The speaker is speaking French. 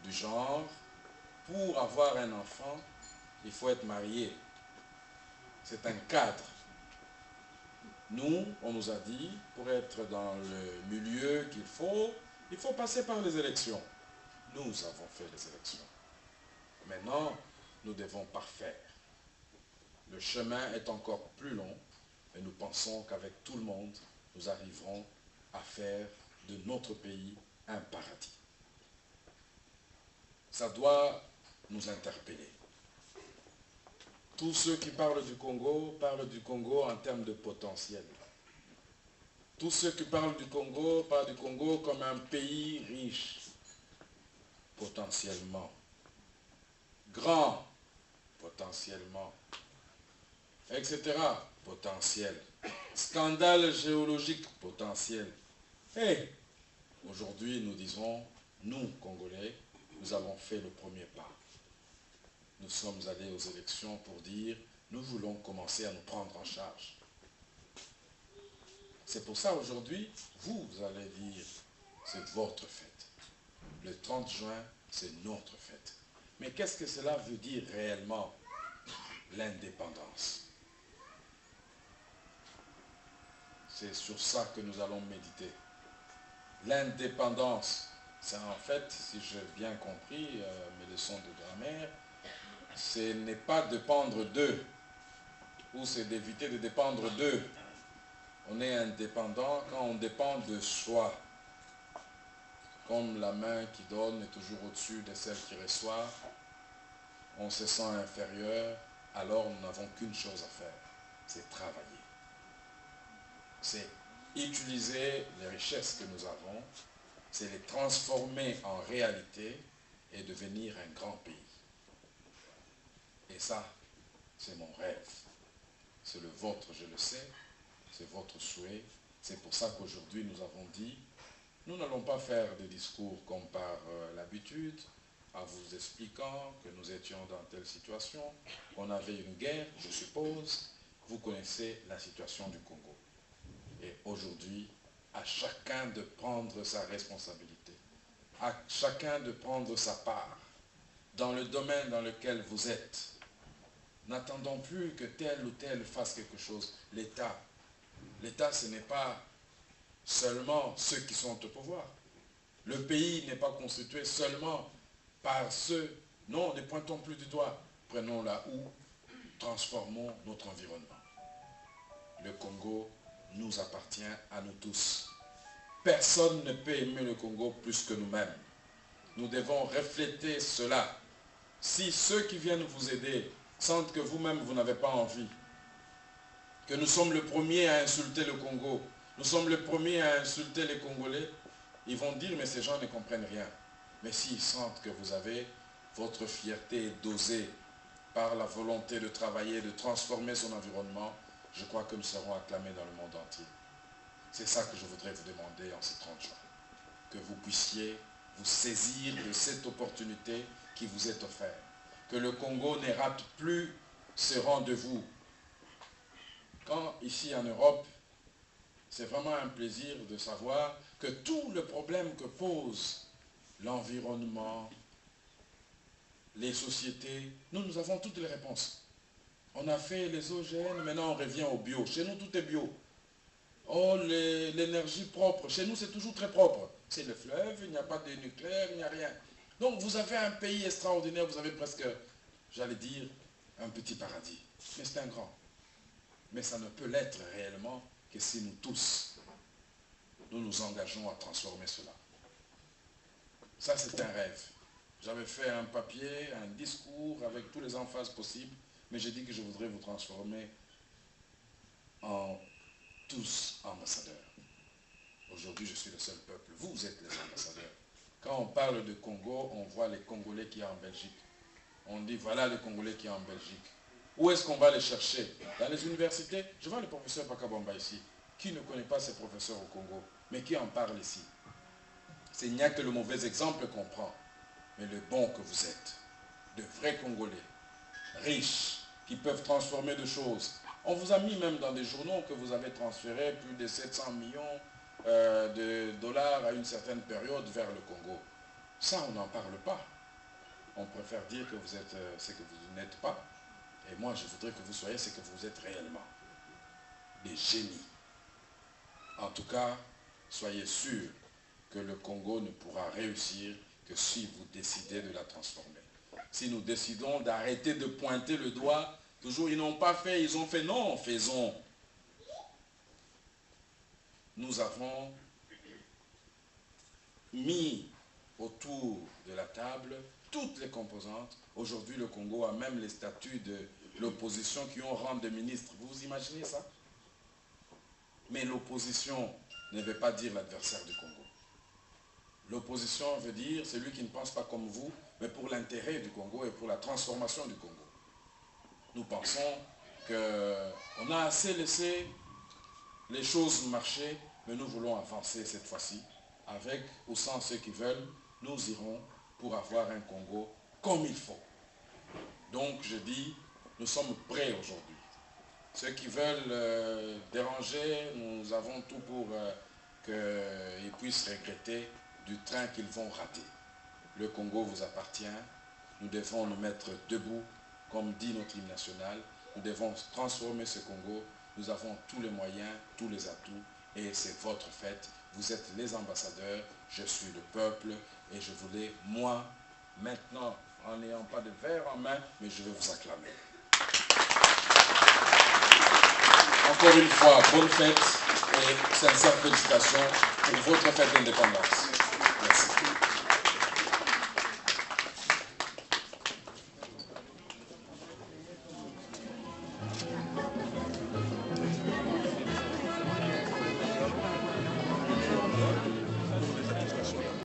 du genre, pour avoir un enfant, il faut être marié. C'est un cadre. Nous, on nous a dit, pour être dans le milieu il faut passer par les élections. Nous avons fait les élections. Maintenant, nous devons parfaire. Le chemin est encore plus long, mais nous pensons qu'avec tout le monde, nous arriverons à faire de notre pays un paradis. Ça doit nous interpeller. Tous ceux qui parlent du Congo en termes de potentiel. Tous ceux qui parlent du Congo comme un pays riche, potentiellement, grand, potentiellement, etc. Potentiel. Scandale géologique, potentiel. Et aujourd'hui, nous disons, nous, Congolais, nous avons fait le premier pas. Nous sommes allés aux élections pour dire, nous voulons commencer à nous prendre en charge. C'est pour ça aujourd'hui, vous allez dire, c'est votre fête. Le 30 juin, c'est notre fête. Mais qu'est-ce que cela veut dire réellement, l'indépendance? C'est sur ça que nous allons méditer. L'indépendance, c'est en fait, si j'ai bien compris mes leçons de grammaire, ce n'est pas dépendre d'eux, ou c'est d'éviter de dépendre d'eux. On est indépendant quand on dépend de soi. Comme la main qui donne est toujours au-dessus de celle qui reçoit, on se sent inférieur, alors nous n'avons qu'une chose à faire, c'est travailler. C'est utiliser les richesses que nous avons, c'est les transformer en réalité et devenir un grand pays. Et ça, c'est mon rêve. C'est le vôtre, je le sais, c'est votre souhait. C'est pour ça qu'aujourd'hui nous avons dit, nous n'allons pas faire des discours comme par l'habitude, en vous expliquant que nous étions dans telle situation, qu'on avait une guerre, je suppose. Vous connaissez la situation du Congo. Et aujourd'hui, à chacun de prendre sa responsabilité, à chacun de prendre sa part dans le domaine dans lequel vous êtes. N'attendons plus que tel ou tel fasse quelque chose. L'État, ce n'est pas seulement ceux qui sont au pouvoir. Le pays n'est pas constitué seulement par ceux. Non, ne pointons plus du doigt. Prenons la houe, transformons notre environnement. Le Congo nous appartient à nous tous. Personne ne peut aimer le Congo plus que nous-mêmes. Nous devons refléter cela. Si ceux qui viennent vous aider sentent que vous-même vous n'avez pas envie, que nous sommes le premier à insulter le Congo, nous sommes le premier à insulter les Congolais, ils vont dire mais ces gens ne comprennent rien. Mais s'ils sentent que vous avez votre fierté dosée par la volonté de travailler, de transformer son environnement, je crois que nous serons acclamés dans le monde entier. C'est ça que je voudrais vous demander en ces 30 jours. Que vous puissiez vous saisir de cette opportunité qui vous est offerte. Que le Congo ne rate plus ce rendez-vous. Quand ici en Europe, c'est vraiment un plaisir de savoir que tout le problème que pose l'environnement, les sociétés, nous avons toutes les réponses. On a fait les OGM, maintenant on revient au bio. Chez nous, tout est bio. Oh, l'énergie propre. Chez nous, c'est toujours très propre. C'est le fleuve, il n'y a pas de nucléaire, il n'y a rien. Donc, vous avez un pays extraordinaire, vous avez presque, j'allais dire, un petit paradis. Mais c'est un grand. Mais ça ne peut l'être réellement que si nous tous, nous nous engageons à transformer cela. Ça, c'est un rêve. J'avais fait un papier, un discours avec tous les emphases possibles, mais j'ai dit que je voudrais vous transformer en tous ambassadeurs. Aujourd'hui, je suis le seul peuple. Vous êtes les ambassadeurs. Quand on parle de Congo, on voit les Congolais qui sont en Belgique. On dit, voilà les Congolais qui sont en Belgique. Où est-ce qu'on va les chercher? Dans les universités? Je vois le professeur Pakabamba ici. Qui ne connaît pas ces professeurs au Congo? Mais qui en parle ici? Il n'y a que le mauvais exemple qu'on prend. Mais le bon que vous êtes. De vrais Congolais. Riches. Qui peuvent transformer de choses. On vous a mis même dans des journaux que vous avez transféré plus de 700 millions de dollars à une certaine période vers le Congo. Ça, on n'en parle pas. On préfère dire que vous êtes ce que vous n'êtes pas. Et moi, je voudrais que vous soyez ce que vous êtes réellement. Des génies. En tout cas, soyez sûrs que le Congo ne pourra réussir que si vous décidez de la transformer. Si nous décidons d'arrêter de pointer le doigt, toujours ils n'ont pas fait, ils ont fait, non, faisons. Nous avons mis autour de la table toutes les composantes. Aujourd'hui, le Congo a même les statuts de l'opposition qui ont rang de ministre. Vous imaginez ça? Mais l'opposition ne veut pas dire l'adversaire du Congo. L'opposition veut dire celui qui ne pense pas comme vous, mais pour l'intérêt du Congo et pour la transformation du Congo. Nous pensons qu'on a assez laissé les choses marcher, mais nous voulons avancer cette fois-ci. Avec ou sans ceux qui veulent, nous irons pour avoir un Congo comme il faut. Donc je dis, nous sommes prêts aujourd'hui. Ceux qui veulent déranger, nous avons tout pour qu'ils puissent regretter du train qu'ils vont rater. Le Congo vous appartient. Nous devons nous mettre debout, comme dit notre hymne national. Nous devons transformer ce Congo. Nous avons tous les moyens, tous les atouts, et c'est votre fête. Vous êtes les ambassadeurs, je suis le peuple, et je voulais, moi, maintenant, en n'ayant pas de verre en main, mais je vais vous acclamer. Encore une fois, bonne fête et sincères félicitations pour votre fête d'indépendance.